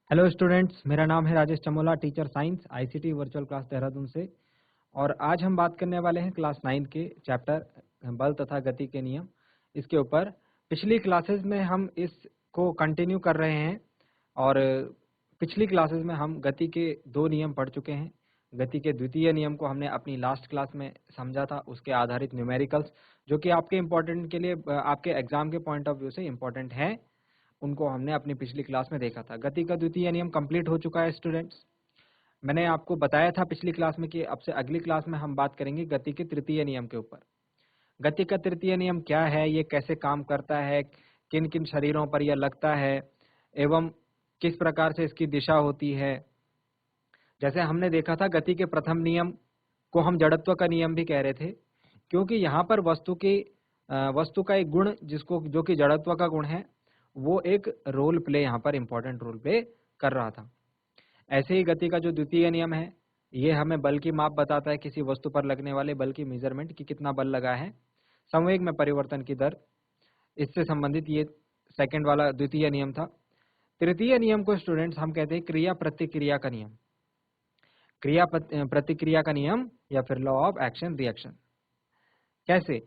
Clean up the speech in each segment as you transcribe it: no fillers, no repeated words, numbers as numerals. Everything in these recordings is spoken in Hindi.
हेलो स्टूडेंट्स, मेरा नाम है Rajesh Chamola, teacher science ICT virtual class Dehradun से। और आज हम बात करने वाले हैं क्लास 9 के चैप्टर बल तथा गति के नियम इसके ऊपर। पिछली क्लासेस में हम इसको कंटिन्यू कर रहे हैं और पिछली क्लासेस में हम गति के 2 नियम पढ़ चुके हैं। गति के द्वितीय नियम को हमने अपनी लास्ट क्लास में समझा था, उसके आधारित न्यूमेरिकल्स जो कि आपके इम्पोर्टेंट के लिए आपके एग्जाम के पॉइंट ऑफ व्यू से इम्पोर्टेंट है, उनको हमने अपनी पिछली क्लास में देखा था। गति का द्वितीय नियम कंप्लीट हो चुका है स्टूडेंट्स। मैंने आपको बताया था पिछली क्लास में कि अब से अगली क्लास में हम बात करेंगे गति के तृतीय नियम के ऊपर। गति का तृतीय नियम क्या है, ये कैसे काम करता है, किन किन शरीरों पर यह लगता है एवं किस प्रकार से इसकी दिशा होती है। जैसे हमने देखा था, गति के प्रथम नियम को हम जड़त्व का नियम भी कह रहे थे, क्योंकि यहाँ पर वस्तु का एक गुण जिसको जो कि जड़त्व का गुण है, वो एक रोल प्ले यहाँ पर इम्पोर्टेंट रोल प्ले कर रहा था। ऐसे ही गति का जो द्वितीय नियम है, ये हमें बल की माप बताता है, किसी वस्तु पर लगने वाले बल की मेजरमेंट कि कितना बल लगा है। संवेग में परिवर्तन की दर, इससे संबंधित ये सेकंड वाला द्वितीय नियम था। तृतीय नियम को स्टूडेंट्स हम कहते हैं क्रिया प्रतिक्रिया का नियम। क्रिया प्रतिक्रिया का नियम या फिर लॉ ऑफ एक्शन रिएक्शन। कैसे?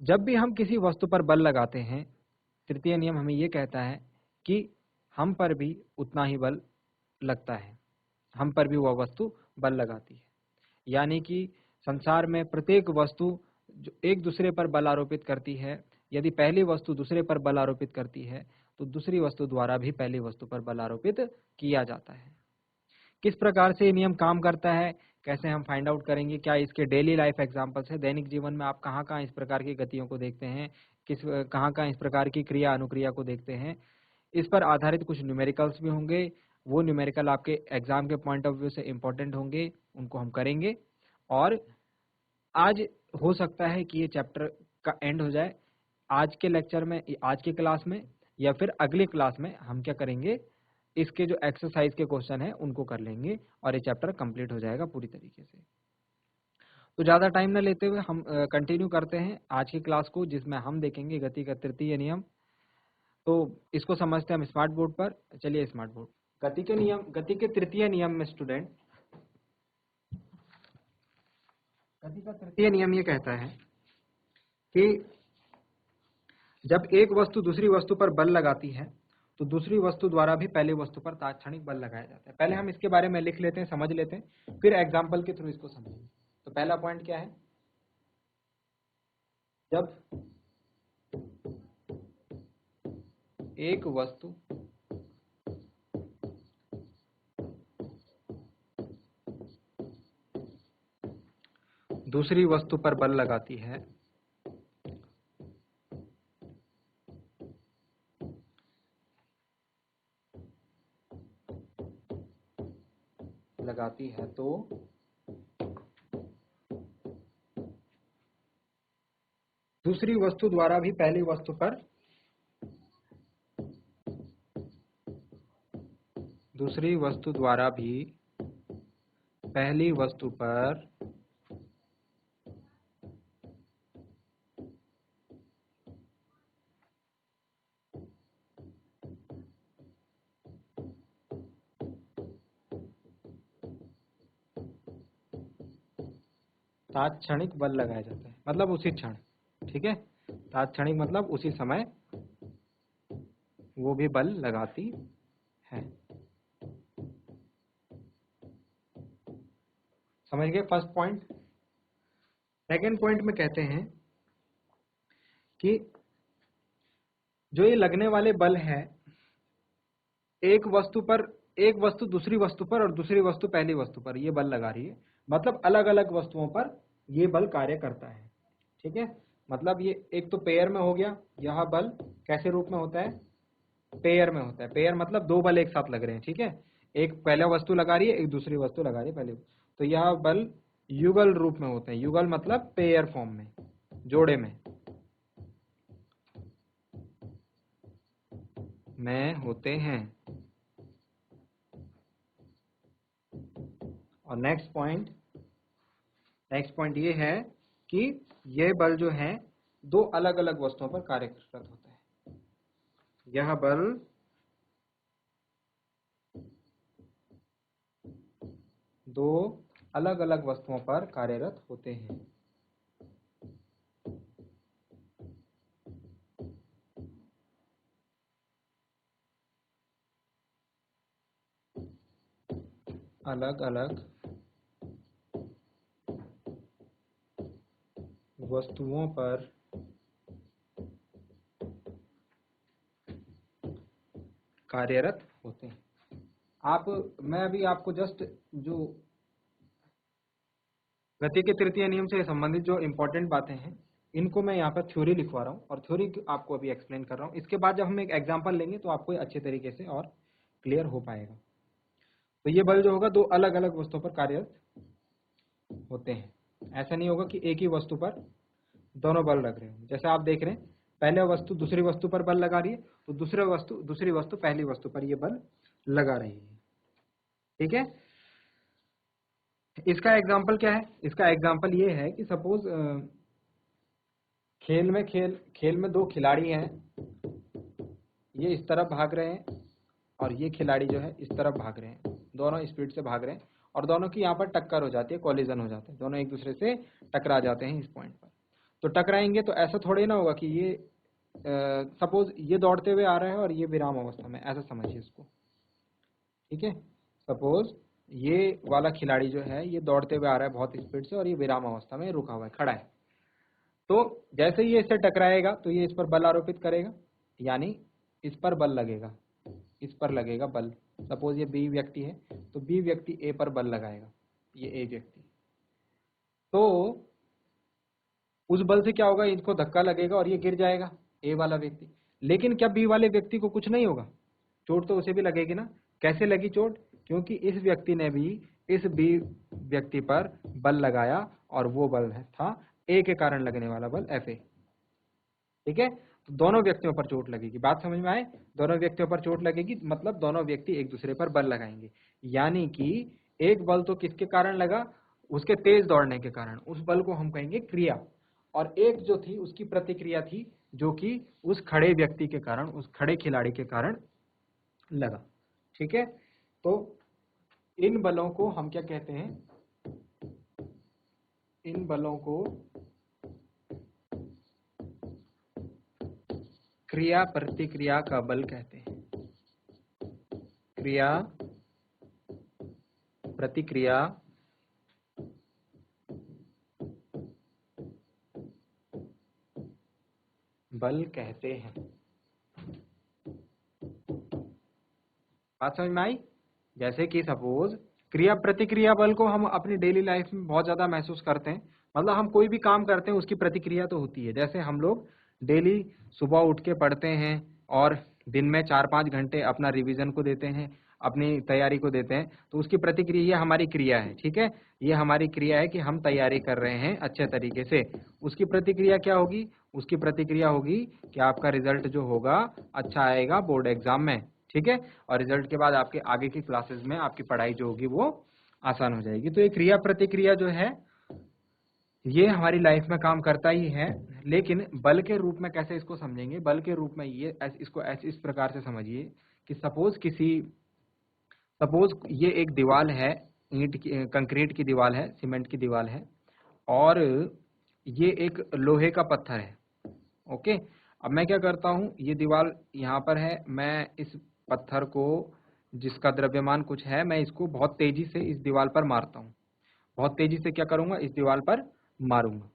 जब भी हम किसी वस्तु पर बल लगाते हैं, तृतीय नियम हमें ये कहता है कि हम पर भी उतना ही बल लगता है, हम पर भी वह वस्तु बल लगाती है। यानी कि संसार में प्रत्येक वस्तु जो एक दूसरे पर बल आरोपित करती है, यदि पहली वस्तु दूसरे पर बल आरोपित करती है तो दूसरी वस्तु द्वारा भी पहली वस्तु पर बल आरोपित किया जाता है। किस प्रकार से ये नियम काम करता है, कैसे हम फाइंड आउट करेंगे, क्या इसके डेली लाइफ एग्जांपल्स है, दैनिक जीवन में आप कहाँ कहाँ इस प्रकार की गतियों को देखते हैं, कहाँ कहाँ इस प्रकार की क्रिया अनुक्रिया को देखते हैं, इस पर आधारित कुछ न्यूमेरिकल्स भी होंगे। वो न्यूमेरिकल आपके एग्जाम के पॉइंट ऑफ व्यू से इम्पोर्टेंट होंगे, उनको हम करेंगे। और आज हो सकता है कि ये चैप्टर का एंड हो जाए आज के लेक्चर में, आज की क्लास में, या फिर अगली क्लास में हम क्या करेंगे, इसके जो एक्सरसाइज के क्वेश्चन है उनको कर लेंगे और ये चैप्टर कंप्लीट हो जाएगा पूरी तरीके से। तो ज़्यादा टाइम न लेते हुए हम कंटिन्यू करते हैं आज की क्लास को, जिसमें हम देखेंगे गति का तृतीय नियम। तो इसको समझते हैं हम स्मार्ट बोर्ड पर। चलिए स्मार्ट बोर्ड। गति के तृतीय नियम में स्टूडेंट, गति का तृतीय नियम ये कहता है कि जब एक वस्तु दूसरी वस्तु पर बल लगाती है तो दूसरी वस्तु द्वारा भी पहली वस्तु पर तात्क्षणिक बल लगाया जाता है। पहले हम इसके बारे में लिख लेते हैं, समझ लेते हैं, फिर एग्जाम्पल के थ्रू इसको समझेंगे। तो पहला पॉइंट क्या है, जब एक वस्तु दूसरी वस्तु पर बल लगाती है तो दूसरी वस्तु द्वारा भी पहली वस्तु पर तात्क्षणिक बल लगाया जाता है, मतलब उसी क्षण। ठीक है, तात्क्षणिक मतलब उसी समय वो भी बल लगाती है। समझ गए फर्स्ट पॉइंट। सेकेंड पॉइंट में कहते हैं कि जो ये लगने वाले बल है, एक वस्तु दूसरी वस्तु पर और दूसरी वस्तु पहली वस्तु पर ये बल लगा रही है, मतलब अलग अलग वस्तुओं पर ये बल कार्य करता है। ठीक है, मतलब ये एक तो पेयर में हो गया, यह बल कैसे रूप में होता है, पेयर में होता है। पेयर मतलब दो बल एक साथ लग रहे हैं। ठीक है, एक पहला वस्तु लगा रही है, एक दूसरी वस्तु लगा रही है पहले, तो यह बल युगल रूप में होते हैं। युगल मतलब पेयर फॉर्म में, जोड़े में होते हैं। और नेक्स्ट पॉइंट ये है कि यह बल जो है दो अलग अलग वस्तुओं पर कार्यरत होता है। यह बल दो अलग अलग वस्तुओं पर कार्यरत होते हैं। अलग अलग वस्तुओं पर कार्यरत होते हैं। मैं अभी आपको जस्ट जो गति के तृतीय नियम से संबंधित जो इंपॉर्टेंट बातें हैं इनको मैं यहाँ पर थ्योरी लिखवा रहा हूँ और थ्योरी आपको अभी एक्सप्लेन कर रहा हूँ। इसके बाद जब हम एक एग्जांपल लेंगे तो आपको अच्छे तरीके से और क्लियर हो पाएगा। तो ये बल जो होगा दो अलग अलग वस्तुओं पर कार्यरत होते हैं। ऐसा नहीं होगा कि एक ही वस्तु पर दोनों बल लग रहे हैं। जैसे आप देख रहे हैं पहले वस्तु दूसरी वस्तु पर बल लगा रही है तो दूसरी वस्तु पहली वस्तु पर ये बल लगा रही है। ठीक है, इसका एग्जांपल क्या है? इसका एग्जांपल ये है कि सपोज खेल में दो खिलाड़ी हैं, ये इस तरफ भाग रहे हैं और ये खिलाड़ी जो है इस तरफ भाग रहे हैं। दोनों स्पीड से भाग रहे हैं और दोनों की यहाँ पर टक्कर हो जाती है, कॉलिजन हो जाते हैं, दोनों एक दूसरे से टकरा जाते हैं इस पॉइंट पर। तो टकराएंगे तो ऐसा थोड़ी ना होगा कि ये सपोज ये दौड़ते हुए आ रहा है और ये विराम अवस्था में, ऐसा समझिए इसको। ठीक है, सपोज ये वाला खिलाड़ी जो है ये दौड़ते हुए आ रहा है बहुत स्पीड से और ये विराम अवस्था में रुका हुआ है, खड़ा है। तो जैसे ही ये इससे टकराएगा तो ये इस पर बल आरोपित करेगा, यानी इस पर बल लगेगा, इस पर लगेगा बल। सपोज ये बी व्यक्ति है तो बी व्यक्ति ए पर बल लगाएगा, ये ए व्यक्ति। तो उस बल से क्या होगा, इनको धक्का लगेगा और ये गिर जाएगा ए वाला व्यक्ति। लेकिन क्या बी वाले व्यक्ति को कुछ नहीं होगा? चोट तो उसे भी लगेगी ना। कैसे लगी चोट? क्योंकि इस व्यक्ति ने भी इस बी व्यक्ति पर बल लगाया और वो बल था ए के कारण लगने वाला बल Fa। ठीक है, तो दोनों व्यक्तियों पर चोट लगेगी। बात समझ में आए? दोनों व्यक्तियों पर चोट लगेगी मतलब दोनों व्यक्ति एक दूसरे पर बल लगाएंगे, यानी कि एक बल तो किसके कारण लगा? उसके तेज दौड़ने के कारण, उस बल को हम कहेंगे क्रिया। और एक जो थी उसकी प्रतिक्रिया थी जो कि उस खड़े व्यक्ति के कारण, उस खड़े खिलाड़ी के कारण लगा। ठीक है, तो इन बलों को हम क्या कहते हैं? इन बलों को क्रिया प्रतिक्रिया का बल कहते हैं। क्रिया प्रतिक्रिया बल कहते हैं। बात समझ में आई? जैसे कि सपोज क्रिया प्रतिक्रिया बल को हम अपनी डेली लाइफ में बहुत ज्यादा महसूस करते हैं। मतलब हम कोई भी काम करते हैं उसकी प्रतिक्रिया तो होती है। जैसे हम लोग डेली सुबह उठ के पढ़ते हैं और दिन में 4-5 घंटे अपना रिवीजन को देते हैं, अपनी तैयारी को देते हैं, तो उसकी प्रतिक्रिया, ये हमारी क्रिया है। ठीक है, ये हमारी क्रिया है कि हम तैयारी कर रहे हैं अच्छे तरीके से। उसकी प्रतिक्रिया क्या होगी? उसकी प्रतिक्रिया होगी कि आपका रिजल्ट जो होगा अच्छा आएगा बोर्ड एग्जाम में। ठीक है, और रिजल्ट के बाद आपके आगे की क्लासेस में आपकी पढ़ाई जो होगी वो आसान हो जाएगी। तो ये क्रिया प्रतिक्रिया जो है ये हमारी लाइफ में काम करता ही है। लेकिन बल के रूप में कैसे इसको समझेंगे? बल के रूप में ये इसको इस प्रकार से समझिए कि सपोज ये एक दीवार है, ईंट की, कंक्रीट की दीवार है, सीमेंट की दीवार है और ये एक लोहे का पत्थर है। ओके, अब मैं क्या करता हूँ, ये दीवार यहाँ पर है, मैं इस पत्थर को जिसका द्रव्यमान कुछ है, मैं इसको बहुत तेजी से इस दीवार पर मारता हूँ। बहुत तेजी से क्या करूंगा? इस दीवार पर मारूंगा।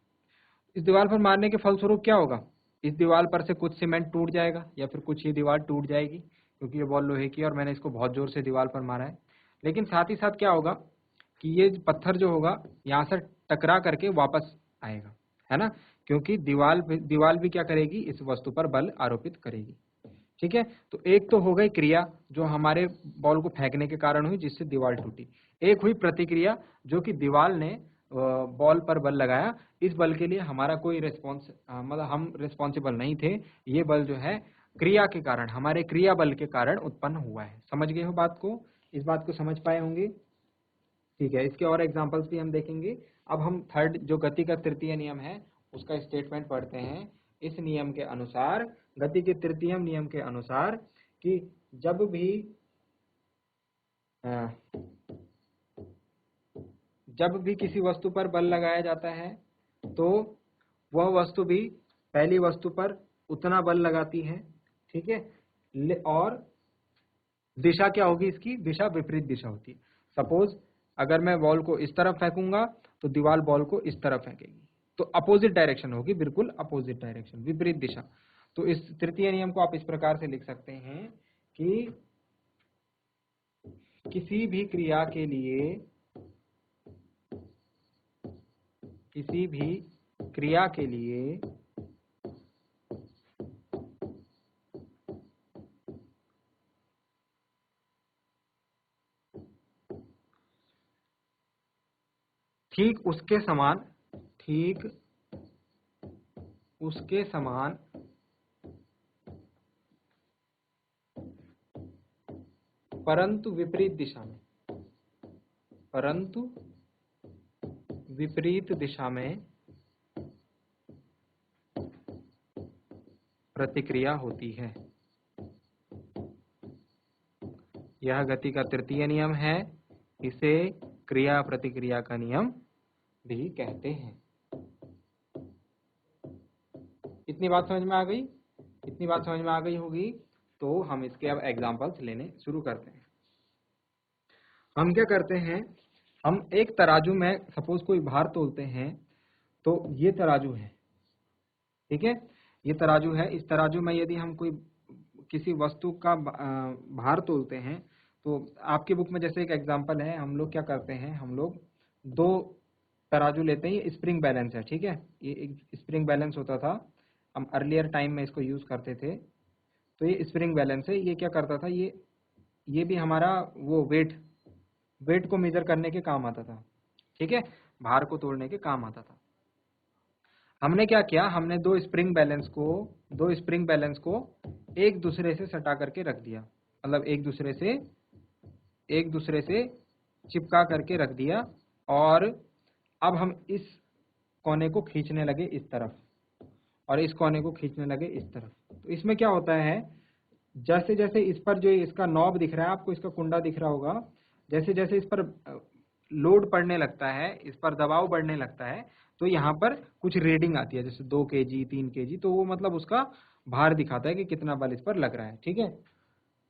इस दीवार पर मारने के फलस्वरूप क्या होगा? इस दीवार पर से कुछ सीमेंट टूट जाएगा या फिर कुछ ही दीवार टूट जाएगी, क्योंकि ये बॉल लोहे की है और मैंने इसको बहुत जोर से दीवार पर मारा है। लेकिन साथ ही साथ क्या होगा कि ये पत्थर जो होगा यहाँ से टकरा करके वापस आएगा, है ना? क्योंकि दीवार भी क्या करेगी? इस वस्तु पर बल आरोपित करेगी। ठीक है, तो एक तो हो गई क्रिया जो हमारे बॉल को फेंकने के कारण हुई, जिससे दीवार टूटी। एक हुई प्रतिक्रिया जो कि दीवार ने बॉल पर बल लगाया। इस बल के लिए हमारा कोई रिस्पॉन्स, मतलब हम रिस्पॉन्सिबल नहीं थे। ये बल जो है क्रिया के कारण, हमारे क्रिया बल के कारण उत्पन्न हुआ है। समझ गए हो बात को? इस बात को समझ पाए होंगे? ठीक है, इसके और एग्जांपल्स भी हम देखेंगे। अब हम थर्ड जो गति का तृतीय नियम है उसका स्टेटमेंट पढ़ते हैं। इस नियम के अनुसार, गति के तृतीय नियम के अनुसार, कि जब भी जब भी किसी वस्तु पर बल लगाया जाता है तो वह वस्तु भी पहली वस्तु पर उतना बल लगाती है, ठीक है। और दिशा क्या होगी, इसकी दिशा विपरीत दिशा होती है। सपोज अगर मैं बॉल को इस तरफ फेंकूंगा तो दीवार बॉल को इस तरफ फेंकेगी, तो अपोजिट डायरेक्शन होगी, बिल्कुल अपोजिट डायरेक्शन, विपरीत दिशा। तो इस तृतीय नियम को आप इस प्रकार से लिख सकते हैं कि किसी भी क्रिया के लिए ठीक उसके समान परंतु विपरीत दिशा में प्रतिक्रिया होती है। यह गति का तृतीय नियम है, इसे क्रिया प्रतिक्रिया का नियम भी कहते हैं। इतनी बात समझ में आ गई? इतनी बात समझ में आ गई होगी तो हम इसके अब एग्जांपल्स लेने शुरू करते हैं। हम क्या करते हैं, हम एक तराजू में सपोज कोई भार तोलते हैं, तो ये तराजू है, ठीक है, ये तराजू है। इस तराजू में यदि हम कोई किसी वस्तु का भार तोलते हैं, तो आपकी बुक में जैसे एक एग्जांपल है, हम लोग क्या करते हैं, हम लोग दो तराजू लेते हैं। ये स्प्रिंग बैलेंस है, ठीक है, ये एक स्प्रिंग बैलेंस होता था, हम अर्लियर टाइम में इसको यूज करते थे। तो ये स्प्रिंग बैलेंस है, ये क्या करता था, ये भी हमारा वो वेट को मेजर करने के काम आता था, ठीक है, भार को तोड़ने के काम आता था। हमने क्या किया, हमने दो स्प्रिंग बैलेंस को एक दूसरे से सटा करके रख दिया, मतलब एक दूसरे से चिपका करके रख दिया, और अब हम इस कोने को खींचने लगे इस तरफ और इस कोने को खींचने लगे इस तरफ। तो इसमें क्या होता है, जैसे जैसे इस पर जो इसका नॉब दिख रहा है आपको, इसका कुंडा दिख रहा होगा, जैसे जैसे इस पर लोड पड़ने लगता है, इस पर दबाव बढ़ने लगता है, तो यहाँ पर कुछ रीडिंग आती है, जैसे 2 kg 3 kg, तो वो मतलब उसका भार दिखाता है कि कितना बल इस पर लग रहा है, ठीक है।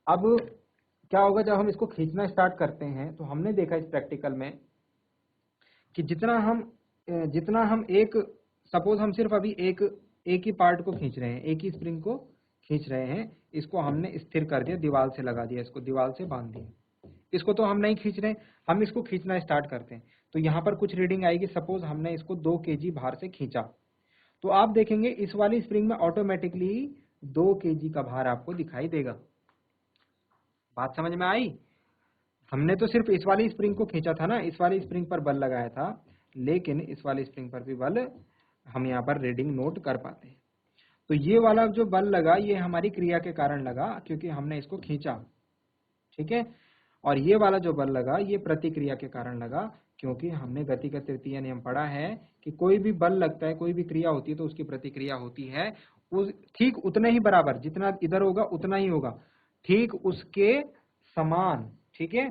अब क्या होगा, जब हम इसको खींचना स्टार्ट करते हैं तो हमने देखा इस प्रैक्टिकल में कि जितना हम एक सपोज हम सिर्फ अभी एक ही पार्ट को खींच रहे हैं, एक ही स्प्रिंग को खींच रहे हैं, इसको हमने स्थिर कर दिया, दीवार से लगा दिया, इसको दीवार से बांध दिया। इसको तो हम नहीं खींच रहे, हम इसको खींचना स्टार्ट करते हैं, तो यहाँ पर कुछ रीडिंग आएगी। सपोज हमने इसको 2 kg भार से खींचा, तो आप देखेंगे इस वाली स्प्रिंग में ऑटोमेटिकली 2 kg का भार आपको दिखाई देगा। बात समझ में आई? हमने तो सिर्फ इस वाली स्प्रिंग को खींचा था ना, इस वाली स्प्रिंग पर बल लगाया था, लेकिन इस वाली स्प्रिंग पर भी बल हम यहाँ पर रीडिंग नोट कर पाते हैं। तो ये वाला जो बल लगा, ये हमारी क्रिया के कारण लगा, क्योंकि हमने इसको खींचा, ठीक है। और ये वाला जो बल लगा, ये प्रतिक्रिया के कारण लगा, क्योंकि हमने गति का तृतीय नियम पढ़ा है कि कोई भी बल लगता है, कोई भी क्रिया होती है, तो उसकी प्रतिक्रिया होती है उस ठीक उतने ही बराबर, जितना इधर होगा उतना ही होगा, ठीक उसके समान, ठीक है,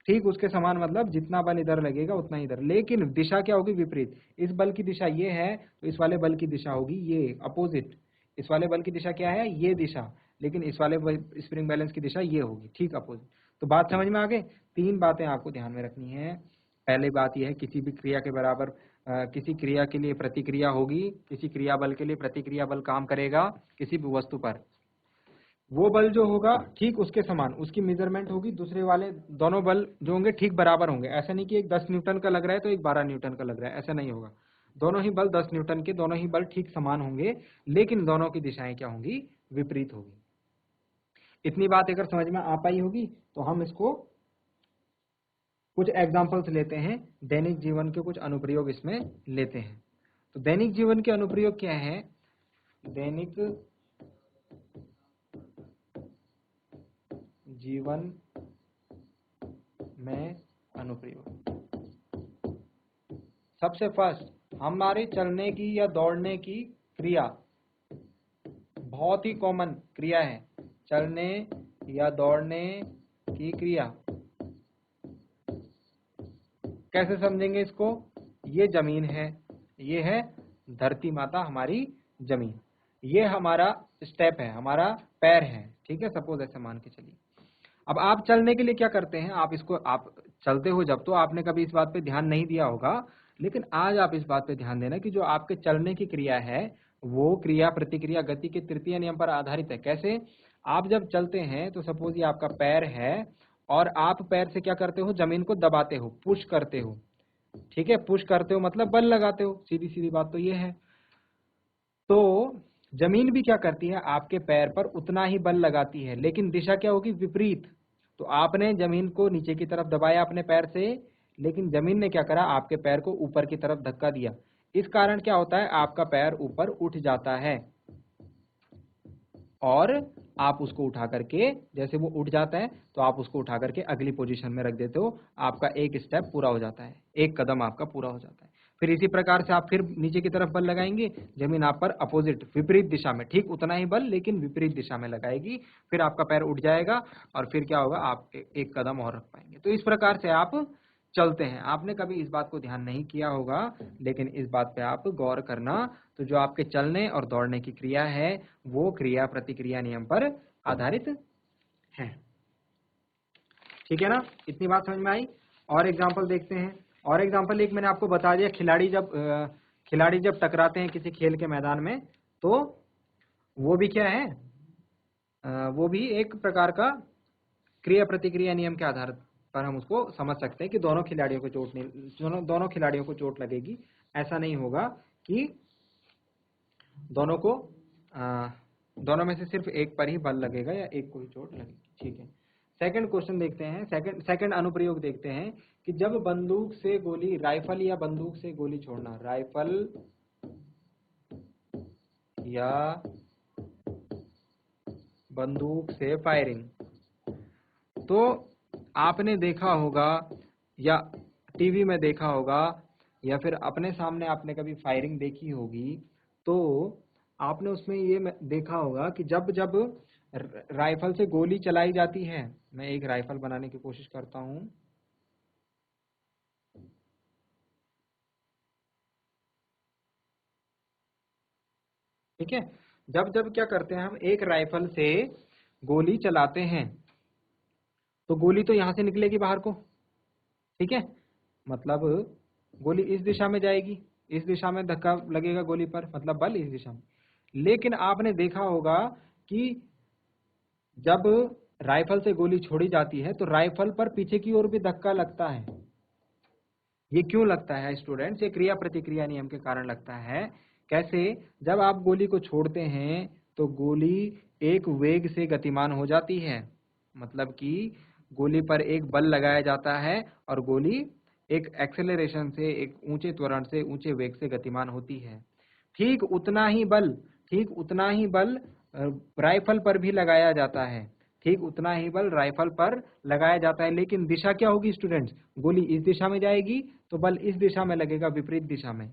ठीक उसके समान, मतलब जितना बल इधर लगेगा उतना ही इधर, लेकिन दिशा क्या होगी, विपरीत। इस बल की दिशा ये है, तो इस वाले बल की दिशा होगी ये, अपोजिट। इस वाले बल की दिशा क्या है, ये दिशा, लेकिन इस वाले स्प्रिंग बैलेंस की दिशा ये होगी, ठीक अपोजिट। तो बात समझ में आ गई? 3 बातें आपको ध्यान में रखनी है। पहली बात यह है, किसी भी क्रिया के बराबर किसी क्रिया के लिए प्रतिक्रिया होगी, किसी क्रिया बल के लिए प्रतिक्रिया बल काम करेगा किसी भी वस्तु पर, वो बल जो होगा ठीक उसके समान, उसकी मेजरमेंट होगी, दूसरे वाले दोनों बल जो होंगे ठीक बराबर होंगे। ऐसा नहीं कि एक 10 न्यूटन का लग रहा है तो एक 12 न्यूटन का लग रहा है, ऐसा नहीं होगा। दोनों ही बल 10 न्यूटन के, दोनों ही बल ठीक समान होंगे, लेकिन दोनों की दिशाएं क्या होंगी, विपरीत होगी। इतनी बात अगर समझ में आ पाई होगी तो हम इसको कुछ एग्जांपल्स लेते हैं, दैनिक जीवन के कुछ अनुप्रयोग इसमें लेते हैं। तो दैनिक जीवन के अनुप्रयोग क्या है, दैनिक जीवन में अनुप्रयोग। सबसे फर्स्ट, हमारे चलने की या दौड़ने की क्रिया, बहुत ही कॉमन क्रिया है, चलने या दौड़ने की क्रिया कैसे समझेंगे इसको? ये जमीन है, ये है धरती माता हमारी जमीन, ये हमारा स्टेप है, हमारा पैर है, ठीक है, सपोज ऐसे मान के चलिए। अब आप चलने के लिए क्या करते हैं, आप चलते हो जब, तो आपने कभी इस बात पे ध्यान नहीं दिया होगा, लेकिन आज आप इस बात पे ध्यान देना कि जो आपके चलने की क्रिया है वो क्रिया प्रतिक्रिया गति के तृतीय नियम पर आधारित है। कैसे? आप जब चलते हैं तो सपोज ये आपका पैर है और आप पैर से क्या करते हो, जमीन को दबाते हो, पुश करते हो, ठीक है, पुश करते हो मतलब बल लगाते हो, सीधी सीधी बात तो ये है। तो जमीन भी क्या करती है, आपके पैर पर उतना ही बल लगाती है, लेकिन दिशा क्या होगी, विपरीत। तो आपने जमीन को नीचे की तरफ दबाया अपने पैर से, लेकिन जमीन ने क्या करा, आपके पैर को ऊपर की तरफ धक्का दिया। इस कारण क्या होता है, आपका पैर ऊपर उठ जाता है और आप उसको उठा करके, जैसे वो उठ जाता है तो आप उसको उठा करके अगली पोजीशन में रख देते हो, आपका एक स्टेप पूरा हो जाता है, एक कदम आपका पूरा हो जाता है। फिर इसी प्रकार से आप फिर नीचे की तरफ बल लगाएंगे, जमीन आप पर अपोजिट विपरीत दिशा में, ठीक उतना ही बल लेकिन विपरीत दिशा में लगाएगी, फिर आपका पैर उठ जाएगा और फिर क्या होगा, आप एक कदम और रख पाएंगे। तो इस प्रकार से आप चलते हैं। आपने कभी इस बात को ध्यान नहीं किया होगा, लेकिन इस बात पे आप गौर करना। तो जो आपके चलने और दौड़ने की क्रिया है वो क्रिया प्रतिक्रिया नियम पर आधारित है, ठीक है ना? इतनी बात समझ में आई? और एग्जांपल देखते हैं। और एग्जांपल एक मैंने आपको बता दिया, खिलाड़ी जब टकराते हैं किसी खेल के मैदान में, तो वो भी क्या है, वो भी एक प्रकार का क्रिया प्रतिक्रिया नियम के आधार पर हम उसको समझ सकते हैं कि दोनों खिलाड़ियों को चोट लगेगी। ऐसा नहीं होगा कि दोनों में से सिर्फ एक पर ही बल लगेगा या एक को ही चोट लगेगी, ठीक है। सेकंड क्वेश्चन देखते हैं, सेकंड अनुप्रयोग देखते हैं कि जब बंदूक से गोली, राइफल या बंदूक से गोली छोड़ना, राइफल या बंदूक से फायरिंग। तो आपने देखा होगा या टीवी में देखा होगा या फिर अपने सामने आपने कभी फायरिंग देखी होगी, तो आपने उसमें ये देखा होगा कि जब जब राइफल से गोली चलाई जाती है, मैं एक राइफल बनाने की कोशिश करता हूं, ठीक है। जब जब क्या करते हैं, हम एक राइफल से गोली चलाते हैं तो गोली तो यहां से निकलेगी बाहर को, ठीक है, मतलब गोली इस दिशा में जाएगी, इस दिशा में धक्का लगेगा गोली पर, मतलब बल इस दिशा में। लेकिन आपने देखा होगा कि जब राइफल से गोली छोड़ी जाती है तो राइफल पर पीछे की ओर भी धक्का लगता है। ये क्यों लगता है स्टूडेंट्स? ये क्रिया प्रतिक्रिया नियम के कारण लगता है। कैसे? जब आप गोली को छोड़ते हैं तो गोली एक वेग से गतिमान हो जाती है, मतलब कि गोली पर एक बल लगाया जाता है और गोली एक एक्सेलरेशन से, एक ऊंचे त्वरण से, ऊंचे वेग से गतिमान होती है। ठीक उतना ही बल राइफल पर भी लगाया जाता है, ठीक उतना ही बल राइफल पर लगाया जाता है, लेकिन दिशा क्या होगी स्टूडेंट्स? गोली इस दिशा में जाएगी तो बल इस दिशा में लगेगा, विपरीत दिशा में।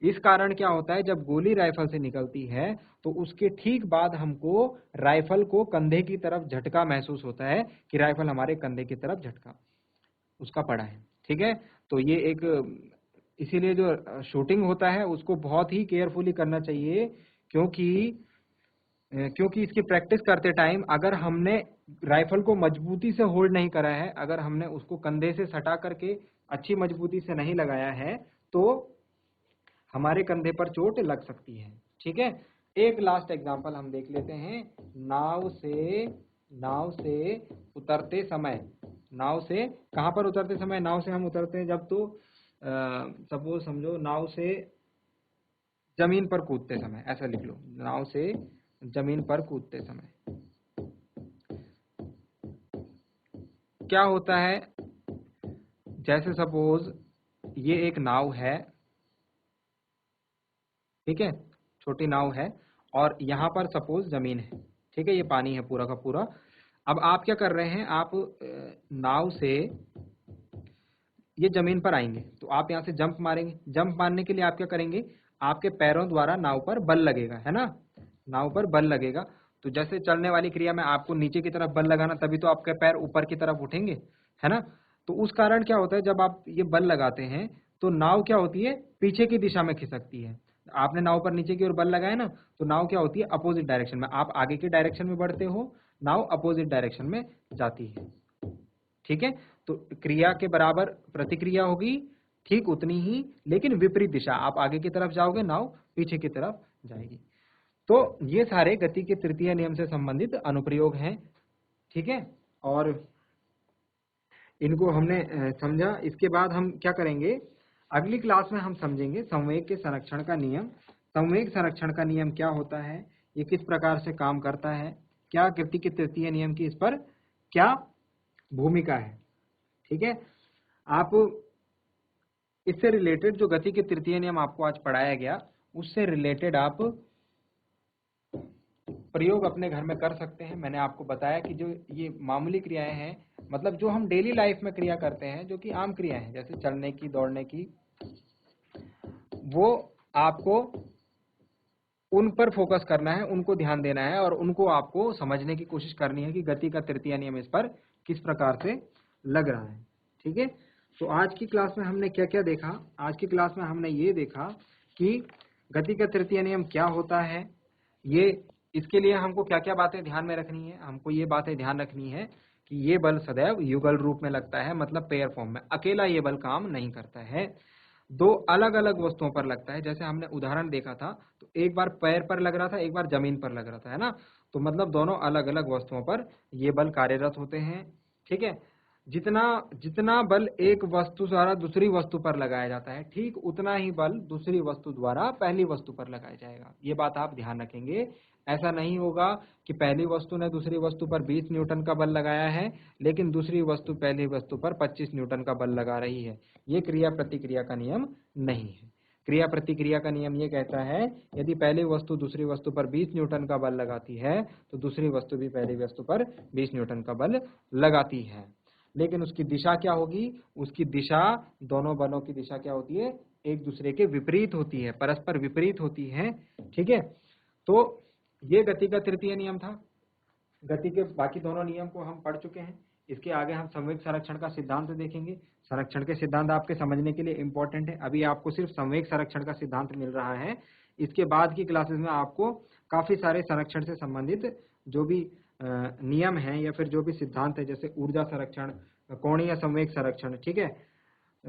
इस कारण क्या होता है, जब गोली राइफल से निकलती है तो उसके ठीक बाद हमको राइफल को कंधे की तरफ झटका महसूस होता है कि राइफल हमारे कंधे की तरफ झटका उसका पड़ा है, ठीक है। तो ये एक, इसीलिए जो शूटिंग होता है उसको बहुत ही केयरफुली करना चाहिए, क्योंकि इसकी प्रैक्टिस करते टाइम अगर हमने राइफल को मजबूती से होल्ड नहीं करा है, अगर हमने उसको कंधे से सटा करके अच्छी मजबूती से नहीं लगाया है, तो हमारे कंधे पर चोट लग सकती है, ठीक है। एक लास्ट एग्जांपल हम देख लेते हैं। नाव से उतरते समय, नाव से कहां पर उतरते समय? नाव से हम उतरते हैं जब, तो सपोज समझो नाव से जमीन पर कूदते समय, ऐसा लिख लो, नाव से जमीन पर कूदते समय क्या होता है? जैसे सपोज ये एक नाव है, ठीक है, छोटी नाव है और यहाँ पर सपोज जमीन है, ठीक है, ये पानी है पूरा का पूरा। अब आप क्या कर रहे हैं, आप नाव से ये जमीन पर आएंगे तो आप यहाँ से जंप मारेंगे। जंप मारने के लिए आप क्या करेंगे, आपके पैरों द्वारा नाव पर बल लगेगा, है ना, नाव पर बल लगेगा। तो जैसे चलने वाली क्रिया में आपको नीचे की तरफ बल लगाना, तभी तो आपके पैर ऊपर की तरफ उठेंगे, है ना। तो उस कारण क्या होता है, जब आप ये बल लगाते हैं तो नाव क्या होती है, पीछे की दिशा में खिसकती है। आपने नाव पर नीचे की ओर बल लगाया ना, तो नाव क्या होती है, अपोजिट डायरेक्शन में, आप आगे के डायरेक्शन में बढ़ते हो, नाव अपोजिट डायरेक्शन में जाती है। ठीक है, तो क्रिया के बराबर प्रतिक्रिया होगी, ठीक उतनी ही, लेकिन विपरीत दिशा, आप आगे की तरफ जाओगे, नाव पीछे की तरफ जाएगी। तो ये सारे गति के तृतीय नियम से संबंधित अनुप्रयोग हैं। ठीक है, और इनको हमने समझा। इसके बाद हम क्या करेंगे, अगली क्लास में हम समझेंगे संवेग के संरक्षण का नियम। संवेग संरक्षण का नियम क्या होता है, ये किस प्रकार से काम करता है, क्या गति के तृतीय नियम की इस पर क्या भूमिका है। ठीक है, आप इससे रिलेटेड जो गति के तृतीय नियम आपको आज पढ़ाया गया, उससे रिलेटेड आप प्रयोग अपने घर में कर सकते हैं। मैंने आपको बताया कि जो ये मामूली क्रियाएं हैं, मतलब जो हम डेली लाइफ में क्रिया करते हैं, जो कि आम क्रियाएं हैं, जैसे चलने की, दौड़ने की, वो आपको उन पर फोकस करना है, उनको ध्यान देना है, और उनको आपको समझने की कोशिश करनी है कि गति का तृतीय नियम इस पर किस प्रकार से लग रहा है। ठीक है, तो आज की क्लास में हमने क्या क्या देखा, आज की क्लास में हमने ये देखा कि गति का तृतीय नियम क्या होता है, ये इसके लिए हमको क्या क्या बातें ध्यान में रखनी है। हमको ये बातें ध्यान रखनी है कि ये बल सदैव युगल रूप में लगता है, मतलब पेयर फॉर्म में, अकेला ये बल काम नहीं करता है, दो अलग अलग वस्तुओं पर लगता है। जैसे हमने उदाहरण देखा था, तो एक बार पैर पर लग रहा था, एक बार जमीन पर लग रहा था, है ना, तो मतलब दोनों अलग अलग वस्तुओं पर ये बल कार्यरत होते हैं। ठीक है, जितना जितना बल एक वस्तु द्वारा दूसरी वस्तु पर लगाया जाता है, ठीक उतना ही बल दूसरी वस्तु द्वारा पहली वस्तु पर लगाया जाएगा। ये बात आप ध्यान रखेंगे। ऐसा नहीं होगा कि पहली वस्तु ने दूसरी वस्तु पर 20 न्यूटन का बल लगाया है, लेकिन दूसरी वस्तु पहली वस्तु पर 25 न्यूटन का बल लगा रही है। ये क्रिया प्रतिक्रिया का नियम नहीं है। क्रिया प्रतिक्रिया का नियम ये कहता है, यदि पहली वस्तु दूसरी वस्तु पर 20 न्यूटन का बल लगाती है, तो दूसरी वस्तु भी पहली वस्तु पर 20 न्यूटन का बल लगाती है। लेकिन उसकी दिशा क्या होगी, उसकी दिशा, दोनों बलों की दिशा क्या होती है, एक दूसरे के विपरीत होती है, परस्पर विपरीत होती है। ठीक है, तो ये गति का तृतीय नियम था। गति के बाकी दोनों नियम को हम पढ़ चुके हैं। इसके आगे हम संवेग संरक्षण का सिद्धांत देखेंगे। संरक्षण के सिद्धांत आपके समझने के लिए इंपॉर्टेंट है। अभी आपको सिर्फ संवेग संरक्षण का सिद्धांत मिल रहा है। इसके बाद की क्लासेस में आपको काफी सारे संरक्षण से संबंधित जो भी नियम है या फिर जो भी सिद्धांत है, जैसे ऊर्जा संरक्षण, कोणीय संवेग संरक्षण, ठीक है,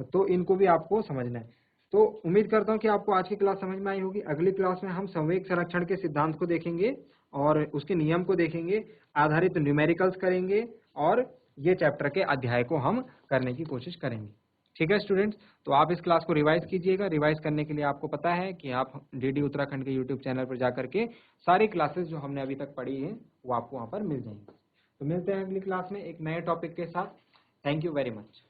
तो इनको भी आपको समझना है। तो उम्मीद करता हूँ कि आपको आज की क्लास समझ में आई होगी। अगली क्लास में हम संवेग संरक्षण के सिद्धांत को देखेंगे और उसके नियम को देखेंगे, आधारित न्यूमेरिकल्स करेंगे, और ये चैप्टर के अध्याय को हम करने की कोशिश करेंगे। ठीक है स्टूडेंट्स, तो आप इस क्लास को रिवाइज कीजिएगा। रिवाइज करने के लिए आपको पता है कि आप डीडी उत्तराखंड के यूट्यूब चैनल पर जाकर के सारी क्लासेस जो हमने अभी तक पढ़ी है वो आपको वहाँ पर मिल जाएंगी। तो मिलते हैं अगली क्लास में एक नए टॉपिक के साथ। Thank you very much.